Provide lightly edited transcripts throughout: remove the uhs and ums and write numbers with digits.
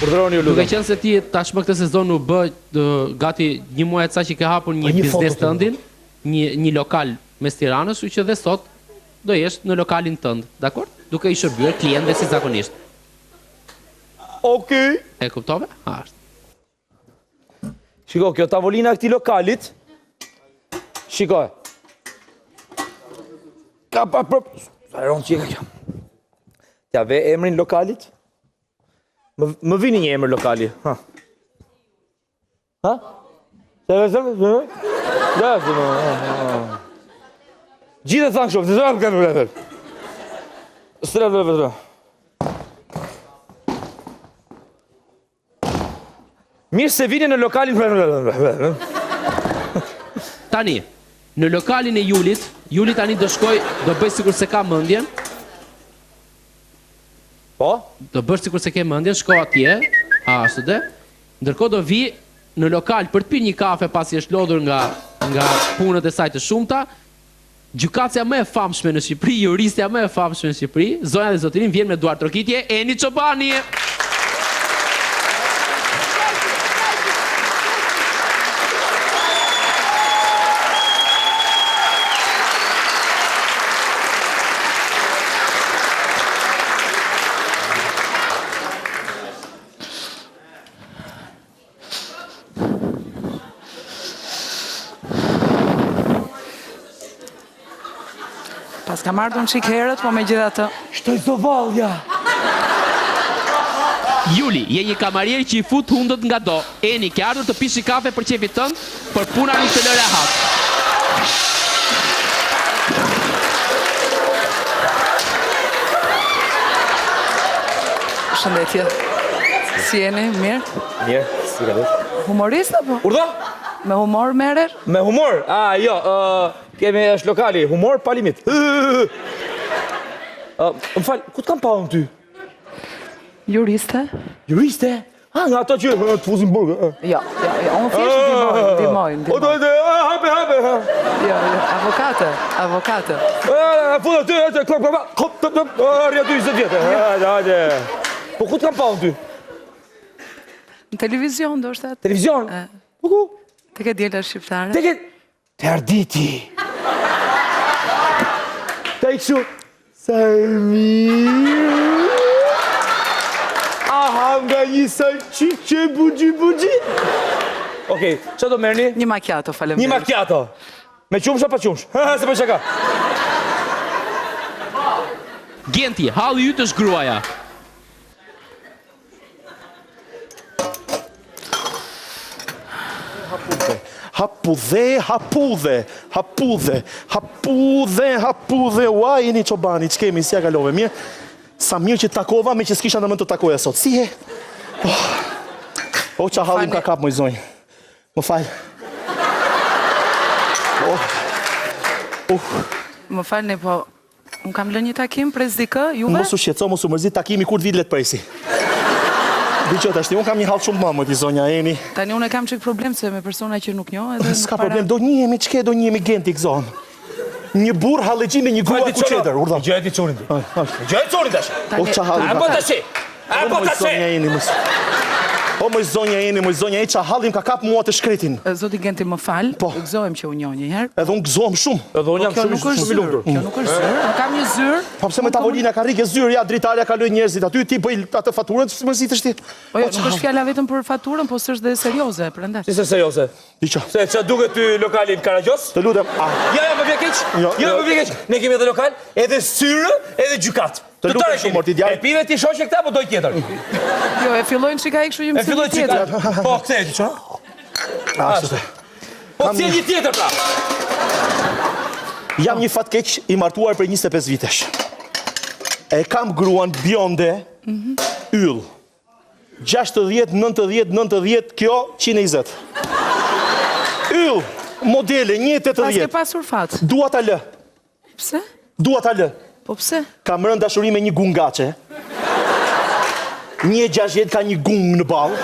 Urdhëroni ju lutem. Duke qenë se ti tashmë këtë sezon u bë gati një muaj ca që ke hapur një biznes tëndin, një lokal mes Tiranës, kështu që dhe sot do jesh në lokalin tënd, dakor? Duke i shërbyer klientëve si zakonisht. Okej. E kuptove? Shiko, kjo tavolina e këtij lokalit. Shikoj. Ka pa Aron që ka kjo. Ja ve emrin lokalit? Më vini një emër lokali. Ha? Gjithë e thanë shumë, të kanë vërë. Së mirë se vini në lokalin... Tani, në lokalin e Juli tani do shkoj, do bëj sikur se ka mendjen. Po? Do bësh sikur se ke mendjen, shko atje, ashtu dhe. Ndërkohë do vi në lokal për të pirë një kafe pasi është lodhur nga punët e saj të shumta. Gjykatësia më e famshme në Shqipëri, juristja më e famshme në Shqipëri, zonja dhe zotërin vjen me duar trokitje, Eni Çobani. Pas kam ardhur në qik herët, po me gjitha të... Shtoj zovalja! Juli, je një kamarier që i fut hundët nga do. Eni, ke ardhur të pishi kafe për qefit tënd, për puna nuk të lëre hat. Shëndetje. Si jeni, mirë? Mirë, si ka dhe. Humorist apo? Urdhë? Me humor merrer? Me humor? Jo, kemi është lokali, humor pa limit. Më falë, ku të kam pa unë ty? Juriste? Juriste? Nga ato që të fuzin burgë. Jo, unë thjesht ndihmojnë. O, dojtë, hape. Jo, avokate. Fuzë të, klop, rja ty 20 vjetë. Hajde. Po ku të kam pa unë ty? Në televizion, do shtet. Televizion? Po ku? Te ke djela shqiptare? Te arditi. Te i këshu. Sa e mirë. Aha, nga një salqiqe bugji. Okej, që do merni? Një macchiato, faleminderit. Një macchiato. Me qumsh apo qumsh? Se për shaka. Genti, halli yt është gruaja. Hapudhe, uaj, Eni Çobani, që kemi, si ja kalove, mirë? Sa mirë që takova, me që s'kisha në mend të takoja sot, si he? O, që hallim ka kap, moj zonjë. Më falë. Më falni, po, unë kam lënë një takim, pres dikë, juve? Mos u shqetëso, mos u mërzit, takimi kur t'vit let presi. Diqot, ashti, unë kam një halë shumë mamë, ti zonja, Eni. Tani unë e kam qik problem se me persona që nuk njo, edhe... S'ka problem, do njemi, qke do njemi genti këzonë. Një burë halëgji me një grua ku qeder, urda. Gjëhet i curin ti. Gjëhet i curin tash. O, qa hallim ka kap. O, moj zonja Eni, moj zonja Eni, qa hallim ka kap mua të shkretin. Zoti Genti më falë, gëzohem që u njo një herë. Edhe unë gëzohem shumë. Edhe unë jam shumë i lumtur. Kjo nuk është zyrë, unë kam një zyrë. Pa pse me tavolina ka rike zyrë, ja, dritarja ka loj njerëzit, aty ti bëj atë faturën, të mërzit është ti. Po jo, nuk është fjalla vetëm për faturën, po s'është dhe serioze, prandaj. Si se serioze? Diqa. Se që duke ty lokalin Karagjos? Të lutem. Ja, më vje keq. Ja, më vje keq. Ne kemi edhe lokal, edhe syrë, edhe gjykat. Të lutem shumë, morti djaj. E pive ti shoqe këta, po doj tjetër. Jo, e fillojnë që ka i kështu një mësim fillojnë tjetër. Po, këte e ti që? Ashtë. Po, si një tjetër, pra? Jam një fatkeq i martuar për 25 vitesh. E kam gruan bjonde, yll. 60, 90, kjo 120. Yll, modele, 180. Pas ke pasur fat. Dua ta lë. Pse? Dua ta lë. Po pse? Kam rënë dashuri me një gungace. 1.60 ka një gung në ballë.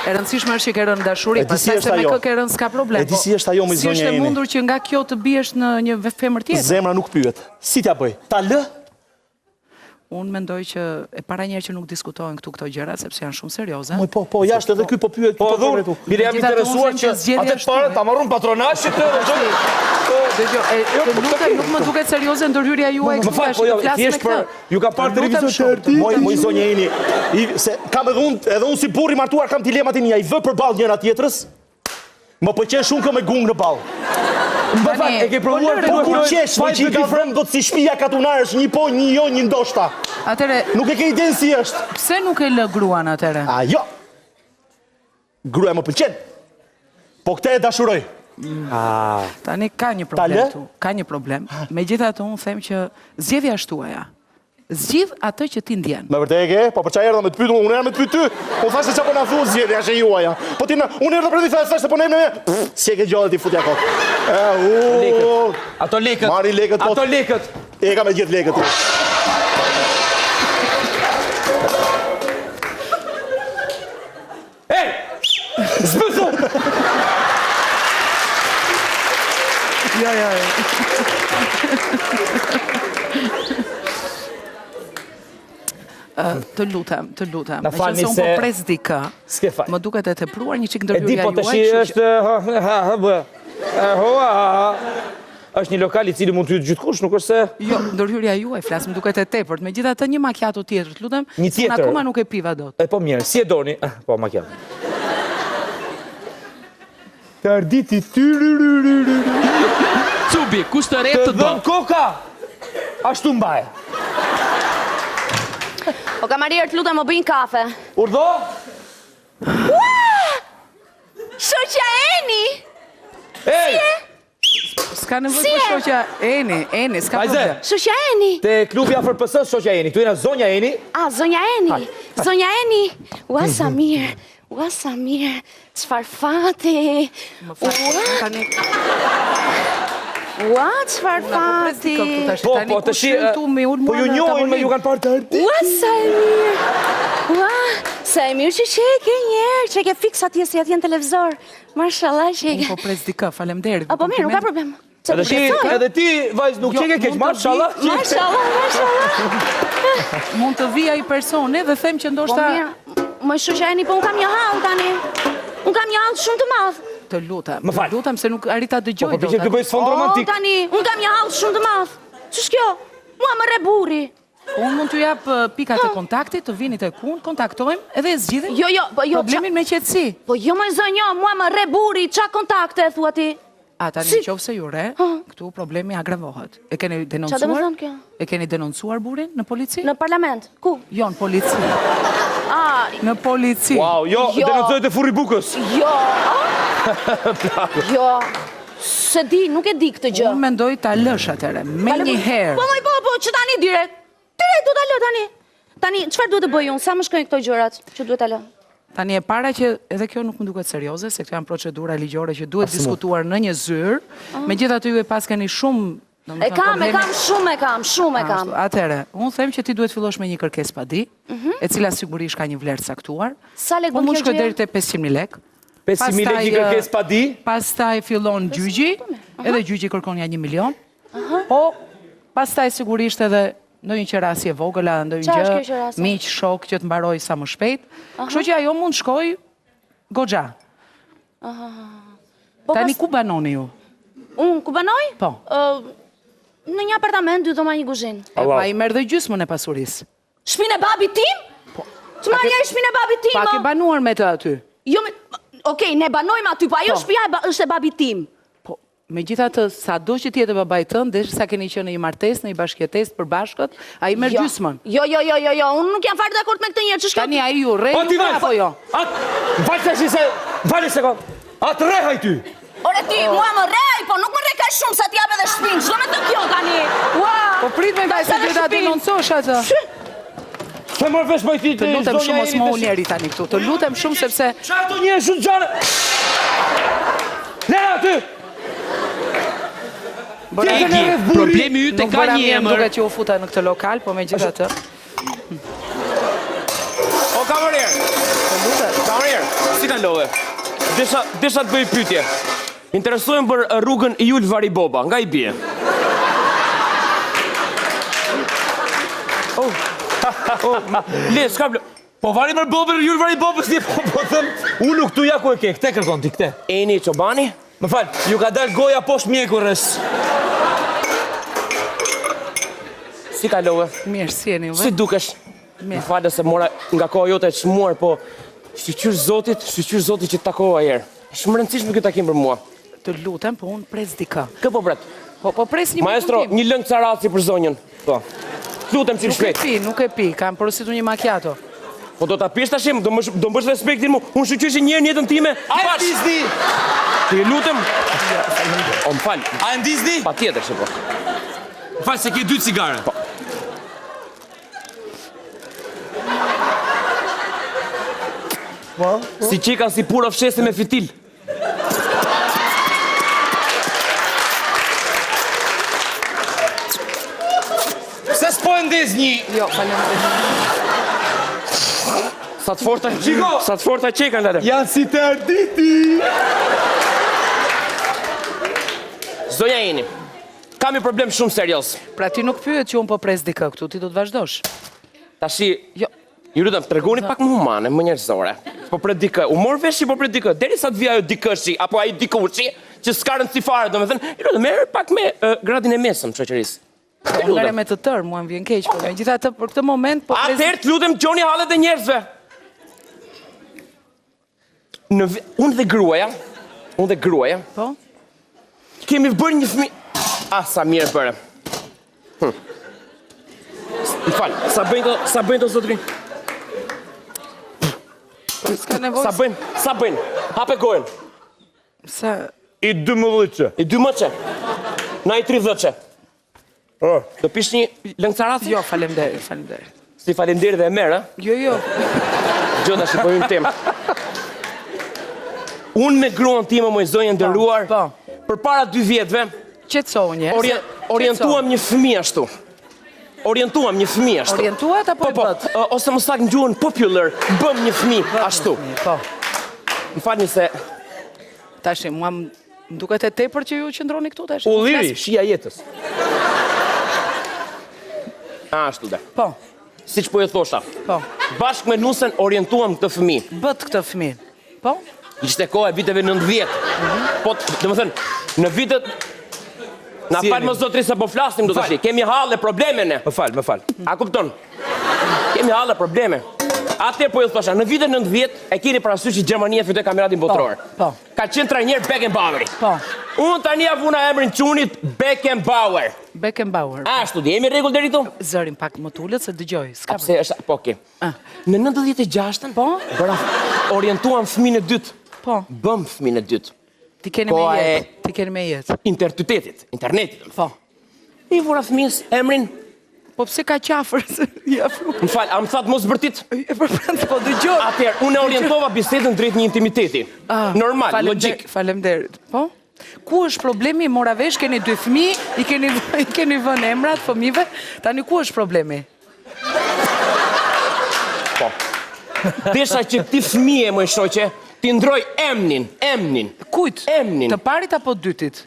E rëndësishme është që ke rënë dashuri, pastaj se me kë ke rënë s'ka problem. E di si është ajo me zonja Eni. Si është e mundur që nga kjo të biesh në një femër tjetër? Zemra nuk pyet. Si t'ja bëj? Ta lë? Unë mendoj që e para njerë që nuk diskutojnë këtu këto gjëra, sepse janë shumë serioze. Po, jashtë edhe ky po pyet. Po dhur, bile jam interesuar që atë parë ta marrun patronazhin Nuk më duket serioze ndërhyrja juaj këtu tash. Po jo, thjesht për ju ka parë televizor të Moj zonja jeni, se kam edhe unë si burri martuar kam dilemat e mia, i vë përballë njëra tjetrës. Më pëlqen shumë kjo me gungë në ballë. E ke provuar Po kur qesh, me që i ka vrem do të si shtëpia katunar është një po, një jo, një ndoshta. Atëre, Nuk e ke idenë si është. pse nuk e lë gruan atëre? A jo. Gruaja më pëlqen. Po këtë e dashuroj. Tani ka një problem këtu. Ka një problem. Megjithatë unë them që zgjedhja është tuaja. Zgjidh atë që ti ndjen. Me vërtet e ke? Po për çfarë erdha me të pyet, unë erdha me të pyet ty. Po thashë çfarë po na thuat zgjedhja është e juaja. Po ti unë erdha për të thënë se po ne si e ke gjallë ti futja kot. Ato lekët. Mari lekët po. Ato lekët. E ka me gjithë lekët. Ej! Zbëzo! Jo. Të lutem. Na falni Meqense unë po pres dikë. S'ke fal. Më duket e tepruar një çik E di ndërhyrja po juaj. tash është është një lokal i cili mund të hyjë gjithkush, nuk është se Jo, ndërhyrja juaj flas, më duket e tepërt. Megjithatë një macchiato tjetër, të lutem. Një tjetër. Unë akoma nuk e piva dot. E po mirë, si e doni? Po ma kjam. Të arditi Cubi, kush të re të të do? dhëm koka! Ashtu mbaje. O kamarier, të lutem më bëjnë kafe. Urdho? Shoqja Eni! Ej! S'ka nevojë për shoqja Eni, s'ka Vajze. problem. Shoqja Eni! Te klubi AFRPS shoqja Eni, këtu jena zonja Eni. Zonja Eni! Zonja Eni! Ua sa mirë, çfarë fati! Tani Ua, çfarë fati! Po, të shi, po ju njohin me ju kanë parë të arditi. Ua, sa e mirë! Ua, sa e mirë që e ke njerë, që e ke fix atje si atje në televizor. Mashallah që e unë ke... po pres dikë, faleminderit. Po mirë, nuk ka problem. Edhe ti, vajzë, nuk Jo, qeke keq, mund të mashallah. vi- Mashallah. Mund të vi ai personi dhe them që Po ndoshta mirë, më shoqja Eni, po unë kam një hall tani. Unë kam një hall shumë të madh. të lutem. Më fal. Të lutem se nuk arrita dëgjoj Po përpiqet të bëj sfond romantik. Tani, unë kam një hall shumë të madh. Ç'është kjo? Mua më rre burri. Unë mund t'ju jap pikat e kontaktit, të vini tek unë, kontaktojmë edhe e zgjidhim Jo, po jo. problemin me qetësi. Po jo më zonjo, mua më rre burri, ç'a kontakte e thua ti? A tani Si? nëse ju re, këtu problemi agravohet. E keni Ç'a do të denoncuar? thon kjo? E keni denoncuar burin në polici? Në parlament. Ku? Jo, në polici. Ah, Në polici. Wow, jo, Jo. denoncohet e furri bukës. jo. Jo. Se di, nuk e di këtë gjë. Unë mendoj ta lësh atëre, me një herë. Po, që tani direkt. Direkt do ta lë tani. Tani, çfarë duhet të bëj unë? Sa më shkojnë këto gjërat që duhet ta lë? Tani e para që edhe kjo nuk më duket serioze, se këto janë procedura ligjore që duhet diskutuar në një zyrë. Megjithatë ju e pas keni shumë E kam, shumë e kam. Atëre, unë them që ti duhet fillosh me një kërkesë padi, e cila sigurisht ka një vlerë caktuar. Sa lek Po bën mund kjo shkoj gjë? deri te 500.000 lekë. 500.000 lekë një kërkesë pa di. Pastaj fillon gjyqi, edhe gjyqi kërkon ja 1 milion. Po, pastaj sigurisht edhe ndonjë qerasje vogël, ndonjë Qa është kjo gjë, qerasje? miq, shok që të mbaroj sa më shpejt. Kështu që ajo mund shkoj goxha. Po Tani pas- ku banoni ju? Unë ku banoj? Po. Në një apartament, 2 dhoma, 1 kuzhinë. E pa i merr dhe gjysmën e pasurisë. Shpinë e babit tim? Që marrë njëri shpinë e babit tim? Pa ke banuar me të aty. Jo, okej, ne banojmë aty, po ajo Po. shtëpia është e babit tim. Po, megjithatë, sado që tjetë babai tënd, dhe sa keni qenë në një martesë, në një bashkëjetesë për bashkët, ai merr Jo. gjysmën. Jo, unë nuk jam fare dakord me këtë njerëz. Ç'është Tani kjo? ai ju rre O ti vaj, apo jo? Vaj tash se, vaj një sekond. Atë rehaj ty. Ore ti, mua më rrej, po nuk më rrej kaq shumë sa t'jap edhe shpinë. Çdo me të kjo tani. Ua! Po prit me vajzë që ta denoncosh atë. Se mërë vesh bëjti Të lutem shumë mos më uljeri tani këtu. Të lutem shumë sepse Qa të një shumë gjane? Lera aty! Egi, problemi yt e nuk ka bëra një mirë emër. duket që u futa në këtë lokal, po megjithatë. O kamarier, kamarier, si kalove? Desha të bëj pyetje. Interesohem për rrugën Jul Variboba, nga i bie? Le, s'ka blo. Po vari mërë bobër, ju vari bobër, si po thëm, unë këtu ja ku e ke, këte kërkon ti, këte. Eni Çobani? Më falë, ju ka dalë goja poshtë mjekurës. Si kalove? Mirë, si jeni Si uve? dukesh? Më falë se mora nga koha jote e çmuar, po shqyr zotit që të takova herë. Shumë rëndësishme ky takim për mua. Të lutem, po unë pres dikë. Kë po bret? Po pres një Maestro, putim. një lëngë caraci për zonjën. Po. Lutem çim shpejt. Nuk e pi, kam porositur një macchiato. Po do ta pish tashim, do bësh respektin mu. Unë shoqysh një herë në jetën time. A e Disney? Ti lutem. O më fal. A e Disney? Patjetër se po. Më falë se ke 2 cigare. Si qika si pura fshese me fitil. Se s'po e ndez një? Jo, faleminderit. Sa të forta Qiko! Sa të forta qekan lare. Janë si të arditi. Zonja Eni. Kam një problem shumë serioz. Pra ti nuk pyet që unë po pres dikë këtu, ti do të vazhdosh. Tashi, Jo, ju lutem, tregoni pak më humane, më njerëzore. Po pret dikë, u mor vesh po pret dikë, derisa të vi ajo dikëshi apo ai dikushi që s'ka rëndësi fare, domethënë, ju lutem, merr pak me gradin e mesëm të shoqërisë. unë ngare me të tërë, mua më vjen keq, po megjithatë për këtë moment po pres. Atëherë të lutem gjoni hallet e njerëzve. Unë dhe gruaja, Po? kemi bërë një fëmijë. Ah, sa mirë bëre. Më fal, sa bëjnë të zotrin? S'ka nevojë. Sa bëjnë? Hape gojën. Sa I 12 që. I 12 na i 30 Do pish një lëngcaraci? jo, faleminderit. Si falenderë dhe e merë, Jo. gjënda shqipojnë temë. Unë me gruan time, moj zonjë nderuar, Po. për para 2 vjetëve, Qetësohu një herë. orientuam një fëmijë ashtu. Orientuat apo e Po, bët? ose më saktë në gjuhën popular, bëm një fëmijë ashtu. Po. Më falni se Tashi, mua më duket e tepër që ju qëndroni këtu tash. Ulliri, shia jetës. ashtu dhe. Po, Siç po e thosha. po. Bashkë me Nusën orientuam këtë fëmijë. Bët këtë fëmijë. Po? Ishte koha e viteve 90. Po, domethënë, në vitet na Si fal jeni? më zotri se po flasim do tash. Kemi halle probleme ne. Më falë. A kupton? Kemi halle probleme. Atë po ju thosha, në vitet 90 e keni parasysh që Gjermania fitoi kampionatin botror. Po. Ka qenë trajner Beckenbauer. Po. Unë tani avuna emrin çunit Beckenbauer. Beckenbauer. Ashtu, di jemi rregull deri këtu? Zërin pak më tullet se dëgjoj. S'ka Pse është, po okay. Ah. Në 96-ën, Po? bëra orientuam fëmijën e dytë. Po. Bëm fëmijën e dytë. Ti keni Koha me e- jetë. Ti keni me jetë. Internetit. Po. I vura fëmijës emrin. Po pse ka qafër? Ja. Më fal, a më thatë mos bërtit? E përpend, po dëgjoj. Atëherë, unë e orientova bisedën drejt një intimiteti. Normal, logjik. Faleminderit. Po? Ku është problemi? Mora vesh, keni 2 fëmijë, i keni vënë emrat fëmijëve. Tani ku është problemi? Po. Desha që ti fëmije, më shoqe, ti ndroj emnin. Kujt? Emnin. Të parit apo dytit?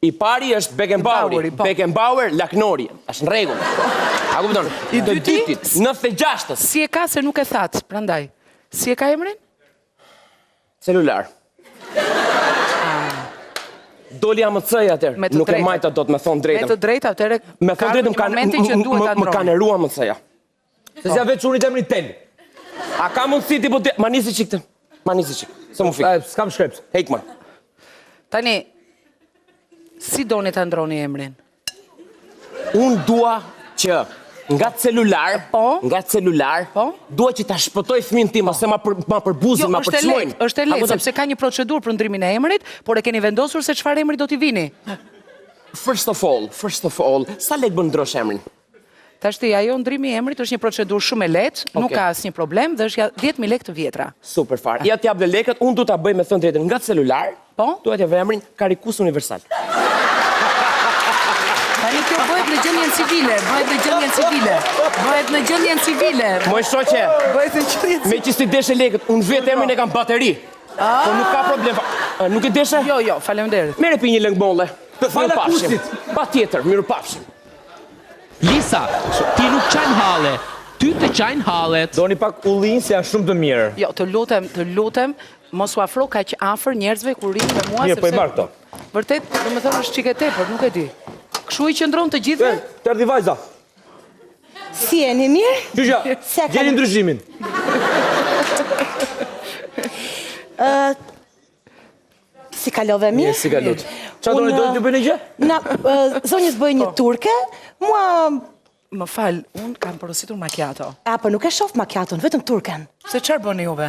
I pari është Beckenbaueri. Po. Beckenbauer, Laknori. Është në rregull. A kupton? I Të dyti? dytit, 96-ës, Si e ka se nuk e thatë, prandaj. Si e ka emrin? celular. Doli AMC-ja atëherë. Me të Nuk e drejtën. majta dot me thon Me drejtën. të drejtë, atëre Me thon drejtën momentin që duhet ta më kanë ndroni. eruar AMC-ja. Se s'ja vetë çunit emrin tel. A ka mundësi ti po ma nisi çik të? Ma nisi çik. Se mu fik. S'kam shkreps. Hejkma. Tani, si doni ta ndroni emrin? Unë dua që nga celular, Po? dua që ta shpëtoj fëmin tim, ase ma përbuzin, ma është e përçmojnë. lehtë, është e lehtë, sepse ka një procedurë për ndrimin e emrit, por e keni vendosur se çfarë emri do t'i vini. First of all, sa lek bën ndrosh emrin? Tashti, ajo ndrimi i emrit është një procedurë shumë e lehtë, nuk Okej. ka asnjë problem dhe është 10.000 lekë të vjetra. Super fare. Ja t'jap dhe lekët, unë du ta bëj me thënë drejtën nga celular, Po? duhet t'jap emrin Karikus Universal. Tani kjo bëhet në gjendjen civile, bëhet në gjendjen civile. Moj shoqe, Bëhet në gjendjen me që si deshe lekët, unë vetë emrin e kam bateri. Po nuk ka problem. Nuk e deshe? Jo, faleminderit. Mere pi një lëngë molle. Fala kushtit. Pa tjetër, miru pafshim. Lisa, ti nuk qan halle. ty të qajnë hallet. Doni pak ullin se janë shumë të mirë. Jo, të lutem, mos u afro kaq afër njerëzve kur rinë me mua Mirë, po i marr këto. Vërtet, domethënë është çike tepër, nuk e di. Kështu i qëndron të gjithëve? Të erdhi vajza. Si jeni mirë? Gjyqja, Se ka- gjeni ndryshimin. Si kalove mirë? Mirë, si kalot. Qa doni të bëjnë gjë? Na, zonjës bëj një turke, mua... Më fal, unë kam porositur macchiato. Apo nuk e shof macchiaton, vetëm turken. Se çfarë bëni juve?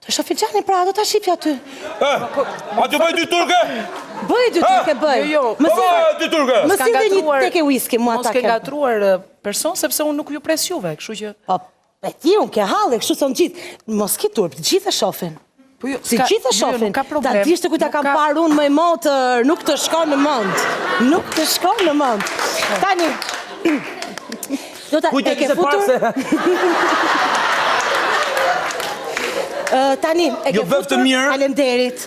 Të shoh filxhanin pra, do ta shipja aty. A të bëj dy turke? Bëj dy turke, bëj. Jo, Dy turke. Më sillni një teke whisky, mua mos ta ke kem. gatruar person, sepse unë nuk ju pres juve, kështu që... Po, e ti unë ke halle, kështu thonë gjithë. Mos ki turp, të gjithë e shofin. Po jo, Si gjithë e shofin. nuk ka problem. Ta dishtë ku ta Nuk kam ka- parë unë më i motër, nuk të shkon në mend. Nuk të shkon në mend. Tani, do ta Kujtë e ke se futur... Tani, e ke Jo, bëf të futur... mirë. Falenderit.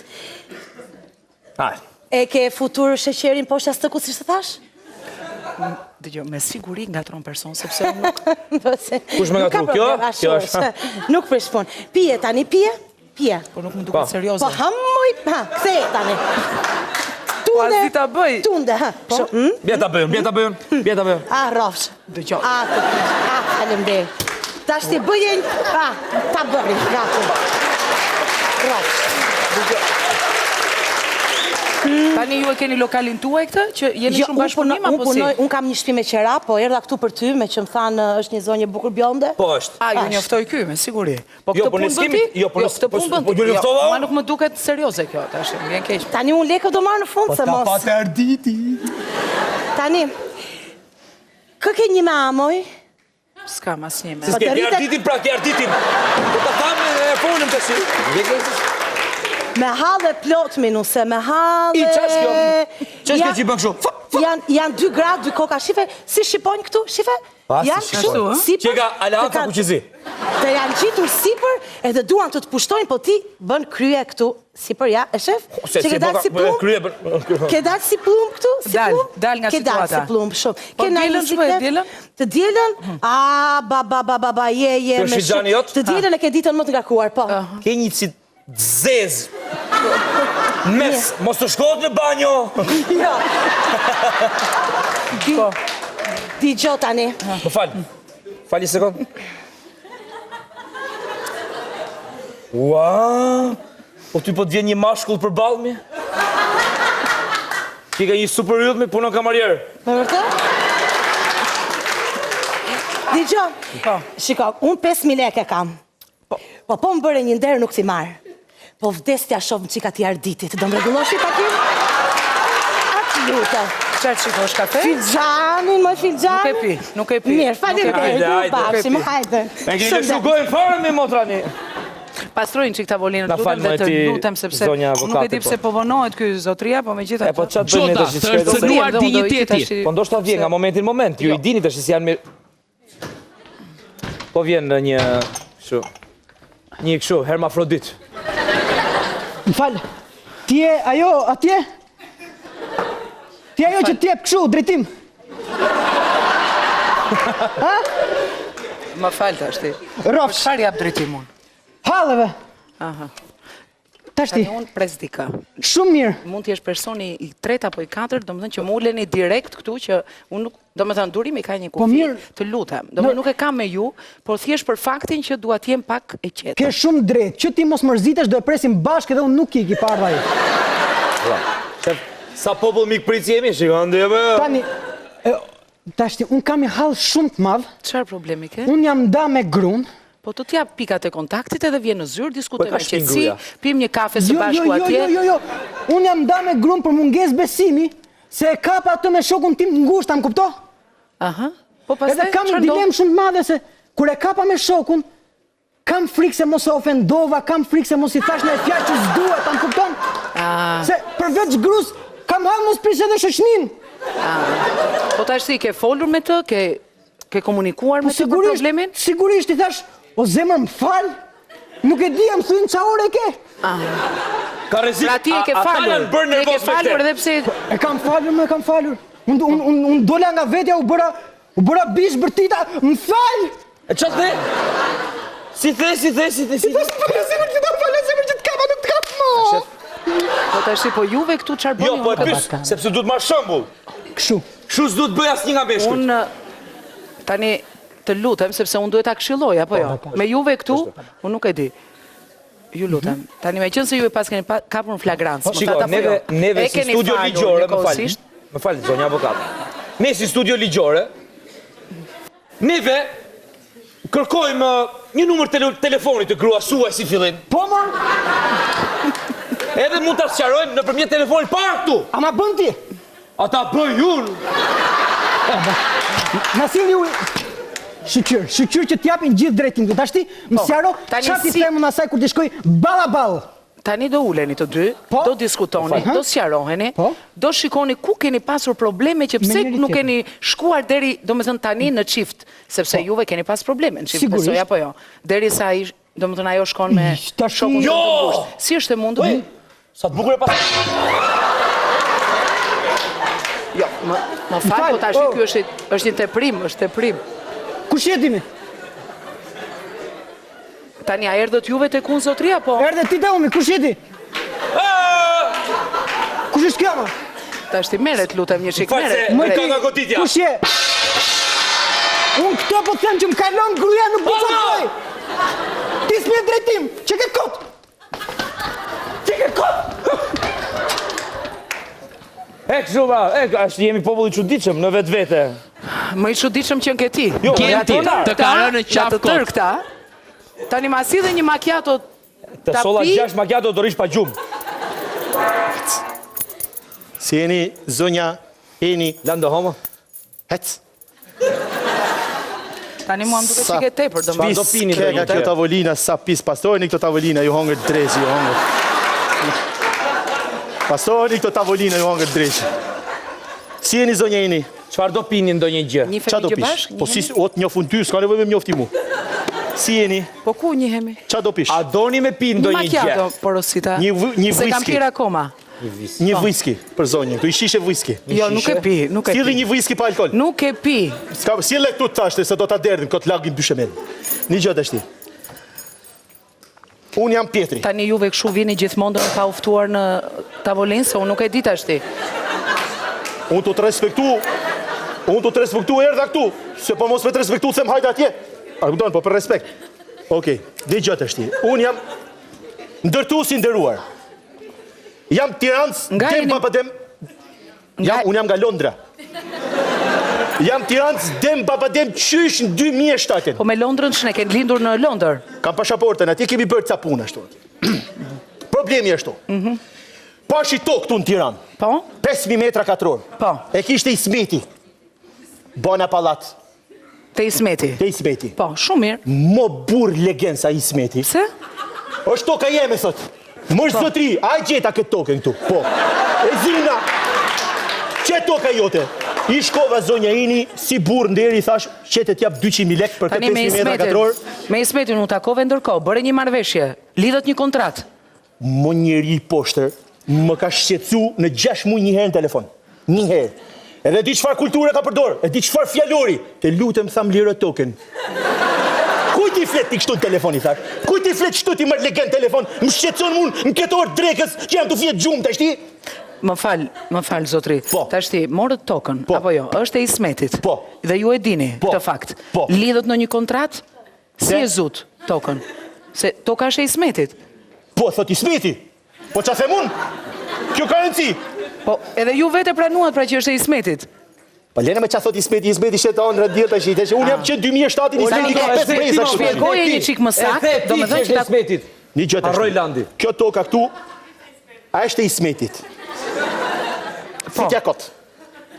E ke futur sheqerin poshtë as të ku, si të thash? Dëgjoj, me siguri ngatron person, sepse unë nuk... Kush me gatru? Kjo? Kjo është. Nuk prish punë. Pije tani, pije? Pije. Po nuk më duket serioze. Po hamuj, ha, kthej tani. Po as di ta bëj. Tunde, ha. Po? Bje ta bëjmë. Ah, rrofsh. Dëgjoj. Faleminderit. Tash ti bëjen, ta bëri, gati. Rrofsh. Tani ju e keni lokalin tuaj këtë, që jeni shumë bashkëpunim apo si? Unë kam një shtëpi me qera, po erdha këtu për ty, me që më thanë është një zonjë bukur bjonde. Po është. A, ju njoftoj ky, me siguri. Po Jo, këtë po ne punë bën s'kemi- ti? jo, po ne- këtë po- punë bën po ti. ju njoftova unë? Ma nuk më duket serioze kjo, tash, më vjen keq. Tani unë lekë do marrë në fund, se mos... arditi. Tani, kë ke një me amoj? S'kam asnjë me. Se s'ke të rritet- arditin, pra ke arditin. Po ta thamë e punëm të shi. Me halë plot minuse, me halë... I, qash kjo? Qash kjo që i bën kështu? Janë 2 gradë, 2 koka, shife, si shqipojnë këtu, shife? Si Janë shqipojnë? kështu, sipër... Qega Aleanca Kuqizi. Të janë qitur sipër, edhe duan të pushtojnë, po ti bën krye këtu, sipër, ja, e shef? Se Që si ke dalë si plumb? krye. Ke dalë si plumb këtu? Si Dal, plumb? dal nga Ke dalë situata. si plumb, shumë. Po Ke na dielën një ç'bëhet, siklet? dielën? Të dielën? Ba, je, Kjo me shigjani jot? Të dielën e ke ditën më të ngarkuar, po. Ke një si zez. Mes, mos të shkohet në banjo. Jo. Po. Digjo tani. Më fal. Fali sekond. Ua! Po ty po t'vjen një mashkull për balmi? Ti ka një super yll me punon kamarierë. Me vërtet? Digjo, shiko, unë 5.000 leke kam. Po më bëre një nderë nuk t'i marë. Po vdes t'ja shoh në qika t'i arditit. Do më regulloshi takim? Atë luta. Çfarë shikosh kafe? Filxhanin, më filxhanin. Nuk e pi, nuk e pi. Mirë, falenderit, Hajde, nuk bashim, hajde. E keni shugojnë fare me motrani. Pastrojnë çik tavolinën, Na fal, lutem dhe të ti, lutem sepse zonja unë nuk e avokate, di pse po vonohet ky zotria, po megjithatë. E po çat bëjmë ne Gjota, tash? të s'ka është do- cënuar do- do- digniteti. tash- Po ndoshta vjen nga momenti në moment. Ju i dini tash se janë me po vjen në një kështu. Një kështu hermafrodit. Më falë, ti je ajo atje? Ti je ajo që t'jep kështu, drejtim? Më fal tash ti. Rrofsh, Çfarë jap drejtim unë? halleve. Aha. Tash ti, Tani unë pres dikë. shumë mirë. Mund të jesh personi i tretë apo i katërt, domethënë që më uleni direkt këtu që unë nuk, domethënë durimi ka një kufi. Po mirë. Të lutem. Domethënë nuk e kam me ju, por thjesht për faktin që dua të jem pak e qetë. Ke shumë drejt. Që ti mos mërzitesh, do e presim bashkë edhe unë nuk i ki parë ai. Shef, sa popull mikpritës jemi, shikon dhe jo. Tani, tash ti, unë kam një hall shumë të madh. Çfarë problemi ke? Unë jam nda me grun. Po të t'jap pikat e kontaktit edhe vjen në zyrë, diskutojmë ka me shpinë qetësi, gruaja. pim një kafe së bashku atje. Jo. Unë jam nda me grun për mungesë besimi, se e kapa atë me shokun tim të ngushtë, më kupto? Aha. Po pastaj Edhe kam një çfarë dilemë ndodh? shumë të madhe se kur e kapa me shokun, kam frikë se mos e ofendova, kam frikë se mos i thash në fjalë që s'duhet, më kupton? Se përveç grus, kam hall mos prish edhe shoqnin. Po tash ti ke folur me të, ke komunikuar me të për problemin? Sigurisht i thash, o zemër më fal, nuk e di jam thuin qa ore ke. Ka rrezik. Pra ti e ke falur. Bërë Ti e ke nervoz me falur këtë. edhe pse E kam falur, Unë dola nga vetja, u bëra bish bërtita, më fal! E çfarë the? Si the? Falëzimër që të kapa nuk të kap mo. Po tash po juve këtu çfarë bëni? Jo, po e pyes, sepse duhet marr shembull. Kështu. Kështu s'duhet bëj asnjë nga beshkut. Unë tani të lutem sepse unë duhet ta këshilloj apo jo. Me juve këtu, unë nuk e di. Ju lutem. Tani me qenë se ju pas keni kapur në flagrancë. Shiko, neve si studio ligjore, më fal, zonja avokat. Ne si studio ligjore, neve kërkojmë një numër telefonit të grua suaj si fillim. Po, ma? Edhe mund ta sqarojmë nëpërmjet telefonit para këtu. A ma bën ti? Ata bëj unë. Na sillni ju shqyr që t'japin gjithë drejtim. Tash ti më sqaro çfarë ti themun asaj kur ti shkoj ballaball. Tani do uleni të dy, do diskutoni, do sqaroheni, do shikoni ku keni pasur probleme që pse nuk keni shkuar deri, domethënë tani në çift, sepse juve keni pas probleme në çift, besoj apo jo. Derisa ai, domethënë ajo shkon me shokun të ngushtë. Si është e mundur? Sa të bukur e pas. Jo, më fal, po tash ky është një teprim, është teprim. Kush je dini? Tani a erdhët juve tek unë zotria, po? Erdhe ti te umi, kush je ti? Kush është kjo? Tash ti merret, lutem një çik merret. Më ka nga goditja. Kush je? Unë këto po them që më kalon gruaja nuk po çoj. Ti s'me drejtim, çe ke kot? Çe ke kot? Ashtë jemi populli çuditshëm në vetvete. Më i çuditshëm që ke ti. Jo, Genti, të ka rënë në qafë kot. Tërë këta. Tani ma si dhe një macchiato Të solla 6 macchiato do rish pa gjumë. Si jeni, zonja, jeni... Lando homo? Hec. Tani mua më duke që ke tepër, do më do pini Pis keka kjo tavolina, sa pis pastorni këto tavolina, ju hongër dresi, ju hongër. Pastorni këto tavolina, ju hongër dresi. Si jeni, zonja, jeni? Çfarë do pini ndonjë gjë? Një Qa do familje pish? bashkë? Po si ot njofun ty, s'ka nevojë me mjofti mu. Si jeni? Po ku njihemi? Qa do pish? A doni me pi Një ndonjë gjë? macchiato, porosita. Një Se kam whisky. pirë akoma. Një whisky për zonjën, tu i shishe whisky. Jo, nuk e pi, nuk e Si dhe pi. një whisky pa alkohol. Nuk e pi. Si e le këtu të thashte, se do t'a derdhin, këtë lagin dyshemen. Një gjë të shti. Unë jam Pietri. Tani juve këshu vini gjithmonë dhe ka uftuar në tavolinë, se unë nuk e di tashti. Unë të respektu erdha këtu, se po mos me të respektu, them hajde atje. A këmëton, po për respekt. Okej, një gjë të shti. Unë jam ndërtu si ndëruar. Jam Tiranës, dem babadem. Unë jam nga Londra. Jam Tiranës, dem babadem qysh në 2007. Po me Londrën që ne kenë lindur në Londër. Kam pashaportën, atje kemi bërë ca puna ashtu. Problemi ashtu. Pashi tokë këtu në Tiranë. Po? 5.000 metra katror. Po. E kishte Ismeti. Bona palat. Te Ismeti. Te Ismeti. Po, shumë mirë. Mo burë legend sa Ismeti. Pse? është toka jeme, thot. Mërë zotri, a gjeta këtë tokën këtu. Po. E zina. Që toka jote? I shkova zonja ini, si burë nderi, thash, që të t'jap 200.000 lek për këtë 5.000 metra katror. Me Ismetin u takove ndërkohë, bëre një marrëveshje, lidhët një kontratë. Mo njeri poshtër, më ka shqetësu në 6 muaj një herë në telefon. Një herë. Edhe di çfarë kulture ka përdor, e di çfarë fjalori. Të lutem tham lirë token. Kuj ti flet ti kështu në telefon, i thash? Kuj ti flet kështu ti më legend telefon? Më shqetëson mua në këtë orë drekës që jam të fjet gjumë tash ti? Më fal zotri. Po. Tash ti morët tokën, apo jo? Është e Ismetit. Po. Dhe ju e dini këtë fakt. Po. Lidhët në një kontratë? Si e zut tokën? Se toka është e Ismetit. Po, thot Ismeti. Po qa them unë? Kjo ka rëndësi. Po, edhe ju vete pranuat pra që është e Ismetit. Po lene me qa thot Ismeti sheton rëdhjet të shite, që unë jam që 2007 Ismeti ka 5 presa. Shpjegoje një çik më saktë, domethënë që Ismetit. Një gjë Harroj Landi. Kjo toka këtu, a është e Ismetit. Si tja kot.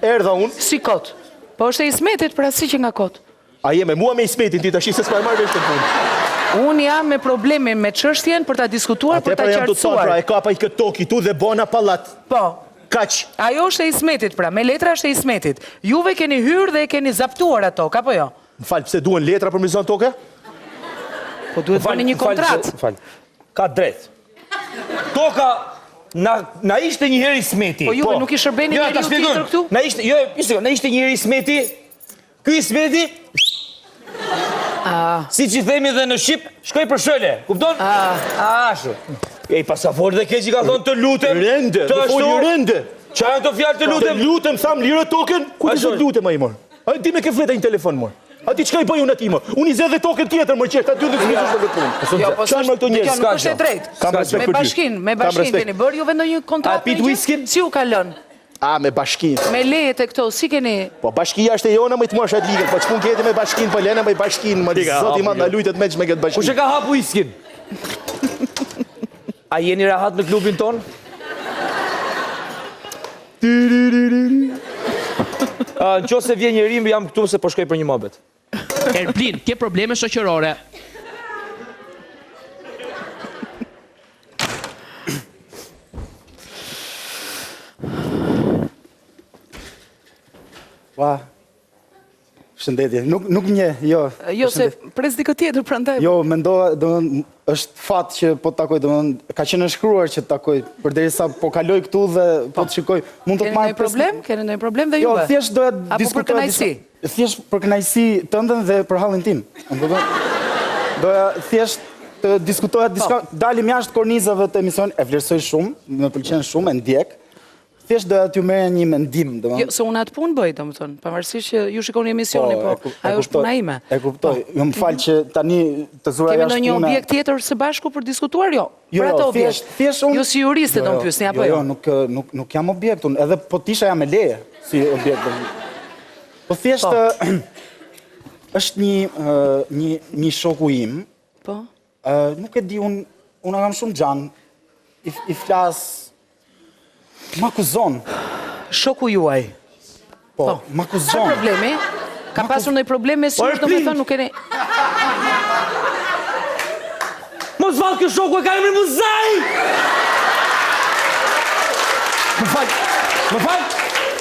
Erdha unë, si kot. Po është e Ismetit, pra si që nga kot. a je me mua me Ismetin ti të shi se s'pa e marrë vesh të punë. Unë jam me probleme me çështjen për ta diskutuar, për ta Pra jam të thonë, pra qartësuar. e kapa i këtë toki tu dhe bona pallat. Po. Kaq. Ajo është e Ismetit, pra, me letra është e Ismetit. Juve keni hyrë dhe keni zaptuar ato, apo jo? Më falë, pse duen letra për mizon toke? Po duhet bëni një kontratë. Fal. Ka drejt. Toka na ishte një herë Ismeti. Po juve nuk i shërbeni njeriu tjetër këtu? Na ishte, jo, na ishte një herë Ismeti. Ky Ismeti Si që themi dhe në Shqip, shkoj për shële, kupton? Ashu. E i pasaforë dhe ke që ka thonë të lutem. Rende, dhe folë rende. Qa janë të fjallë të lutem? Të lutem, thamë lirë token, ku të zë lutem a i morë? A ti me ke fleta një telefon morë. A ti qka i bëj unë ati më? Unë i zë dhe token tjetër më qeshtë, aty dhe të smishë të punë. Jo, po Qanë më këto njerë, nuk është e drejtë. Me bashkin, keni bërë juve ndonjë kontratë? A pit whiskin? Si u kalon? A, me bashkin. Me lejet e këto, si keni? Po bashkia është e jona më të marrë shatë ligën, po që pun keti me bashkin, po lene me bashkin, më zoti ma nga lujtet me që me këtë bashkin. Kushe ka hap whiskin? A jeni rahat me klubin ton? Në qo se vjen njëri, jam këtu se po shkoj për një mobet. Erblin, ke probleme shoqërore. Ua, shëndetje, nuk nje, jo. Jo, se pres dikë tjetër prandaj. Jo, mendoha, është fat që po të takoj, ka qenë shkruar që të takoj, përderisa po kaloj këtu dhe po të shikoj, mund të të marrë problem? Keni ndonjë problem dhe juve? Jo, thjesht doja diskutohet. diskutoj. Apo për kënaqësi? Thjesht për kënaqësi tënde dhe për hallin tim. Doja thjesht të diskutohet diçka, dalim jashtë kornizave të emision, e vlerësoj shumë, më pëlqen shumë, e ndjek. Thjesht doja t'ju merrja një mendim, Jo, se unë atë punë bëj, domethënë, pavarësisht që ju shikoni emisioni, po ajo është puna ime. E kuptoj. Jo, më fal që tani të zura Kemi jashtë ndonjë pune. objekt tjetër së bashku për diskutuar, jo? Për atë objekt. Thjesht unë. Jo si juriste do më pyesni apo jo? Jo, nuk jam objekt unë, edhe po tisha jam me leje si objekt. Po thjesht është një shoku im. Po. Nuk e di unë kam shumë xhan. I flas m'akuzon. Shoku juaj. Po, m'akuzon. Ka problemi? Ka pasur ndonjë problem me syr, domethënë nuk keni. Mos vallë kjo shoku e ka emrin Muzaj! Më fal,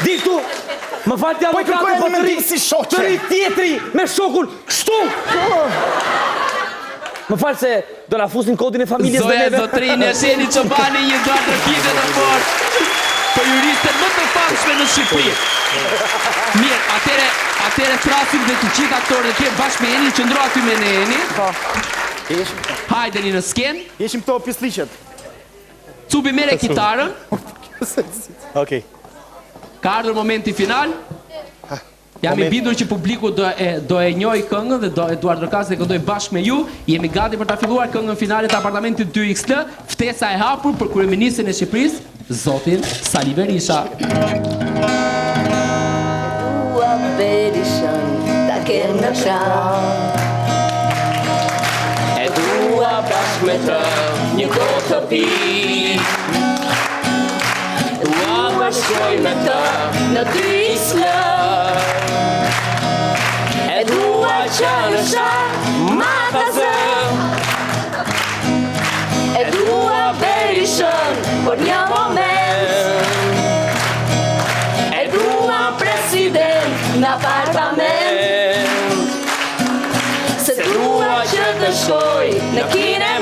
di këtu, më fal t'ja më kratë po të rritë si shoqe. Të rritë tjetri me shokun, kështu! Më falë se do na fusin kodin e familjes dhe Zoja neve. Zotrinë, Sheni Çobani, një duar tërkite të fort për juristët më të famshme në Shqipëri. Mirë, atëre trasim dhe të gjithë aktorët e tjerë bashkë me Eni, qëndro aty me ne Eni. Hajdeni në skenë. Jeshim këto pisliqet. Cubi mere kitarën. Okej. Ka ardhur momenti final. Jam i bindur që publiku do e njoj këngën dhe do Eduard Rokasi dhe këndoj bashkë me ju. Jemi gati për ta filluar këngën finale të apartamentit 2XL. Ftesa e hapur për kryeministrin e Shqipërisë, zotin Sali Berisha. Dua Berishën ta kem në qan. E dua bashkë me të një kohë të pi. Dua bashkoj me të në 2XL. E dua që në shah ma të zë. E dua Berishën për një moment. E dua president në apartament. Se dua që të shkoj në kine